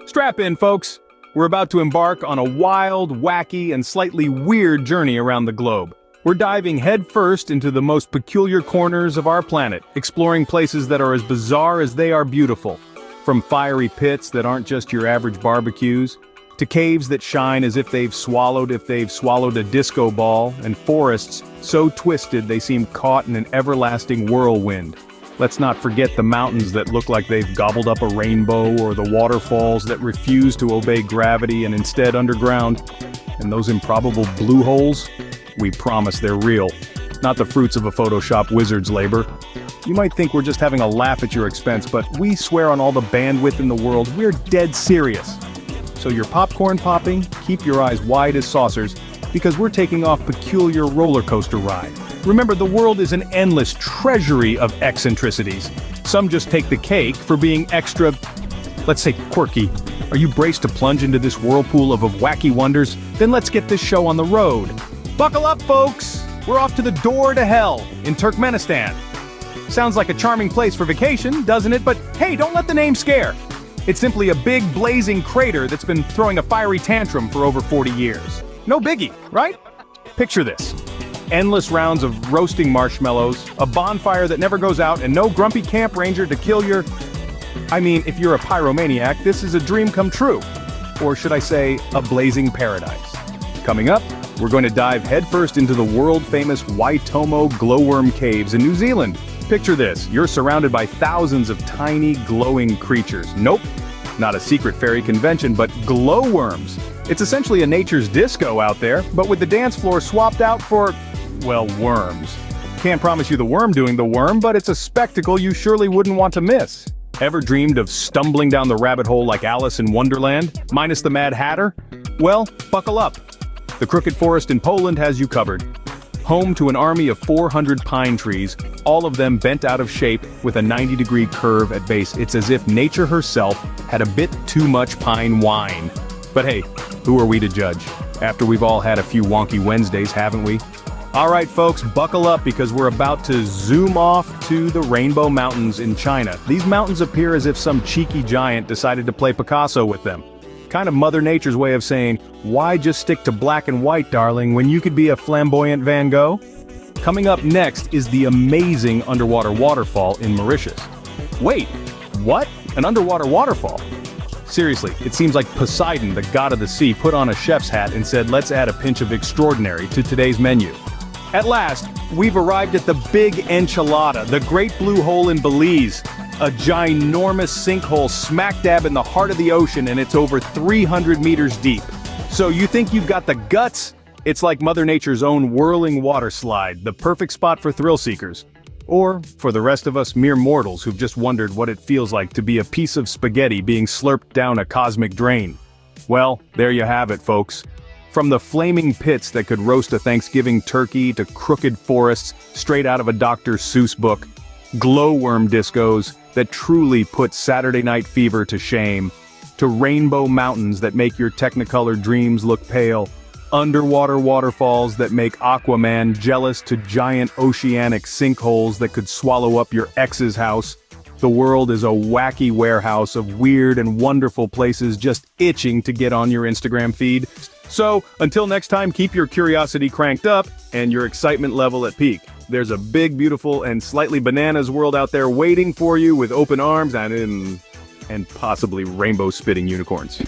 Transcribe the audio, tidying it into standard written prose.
Strap in, folks. We're about to embark on a wild, wacky, and slightly weird journey around the globe. We're diving headfirst into the most peculiar corners of our planet, exploring places that are as bizarre as they are beautiful. From fiery pits that aren't just your average barbecues, to caves that shine as if they've swallowed a disco ball, and forests so twisted they seem caught in an everlasting whirlwind. Let's not forget the mountains that look like they've gobbled up a rainbow, or the waterfalls that refuse to obey gravity and instead underground. And those improbable blue holes? We promise they're real, not the fruits of a Photoshop wizard's labor. You might think we're just having a laugh at your expense, but we swear on all the bandwidth in the world, we're dead serious. So you're popcorn popping, keep your eyes wide as saucers, because we're taking off peculiar roller coaster ride. Remember, the world is an endless treasury of eccentricities. Some just take the cake for being extra, let's say, quirky. Are you braced to plunge into this whirlpool of wacky wonders? Then let's get this show on the road. Buckle up, folks! We're off to the door to hell in Turkmenistan. Sounds like a charming place for vacation, doesn't it? But hey, don't let the name scare. It's simply a big blazing crater that's been throwing a fiery tantrum for over 40 years. No biggie, right? Picture this. Endless rounds of roasting marshmallows, a bonfire that never goes out, and no grumpy camp ranger to kill your... I mean, if you're a pyromaniac, this is a dream come true. Or should I say, a blazing paradise. Coming up, we're going to dive headfirst into the world-famous Waitomo Glowworm Caves in New Zealand. Picture this, you're surrounded by thousands of tiny, glowing creatures. Nope, not a secret fairy convention, but glowworms. It's essentially a nature's disco out there, but with the dance floor swapped out for, well, worms. Can't promise you the worm doing the worm, but it's a spectacle you surely wouldn't want to miss. Ever dreamed of stumbling down the rabbit hole like Alice in Wonderland, minus the Mad Hatter? Well, buckle up. The Crooked Forest in Poland has you covered. Home to an army of 400 pine trees, all of them bent out of shape with a 90-degree curve at base. It's as if nature herself had a bit too much pine wine. But hey, who are we to judge? After we've all had a few wonky Wednesdays, haven't we? All right, folks, buckle up because we're about to zoom off to the Rainbow Mountains in China. These mountains appear as if some cheeky giant decided to play Picasso with them. Kind of Mother Nature's way of saying, why just stick to black and white, darling, when you could be a flamboyant Van Gogh? Coming up next is the amazing underwater waterfall in Mauritius. Wait, what? An underwater waterfall? Seriously, it seems like Poseidon, the god of the sea, put on a chef's hat and said, let's add a pinch of extraordinary to today's menu. At last, we've arrived at the Big Enchilada, the great blue hole in Belize. A ginormous sinkhole smack dab in the heart of the ocean, and it's over 300 meters deep. So you think you've got the guts? It's like Mother Nature's own whirling water slide, the perfect spot for thrill seekers. Or for the rest of us mere mortals who've just wondered what it feels like to be a piece of spaghetti being slurped down a cosmic drain. Well, there you have it, folks. From the flaming pits that could roast a Thanksgiving turkey to crooked forests straight out of a Dr. Seuss book, glowworm discos that truly put Saturday Night Fever to shame, to rainbow mountains that make your Technicolor dreams look pale, underwater waterfalls that make Aquaman jealous, to giant oceanic sinkholes that could swallow up your ex's house. The world is a wacky warehouse of weird and wonderful places just itching to get on your Instagram feed. So, until next time, keep your curiosity cranked up and your excitement level at peak. There's a big, beautiful, and slightly bananas world out there waiting for you with open arms and possibly rainbow-spitting unicorns.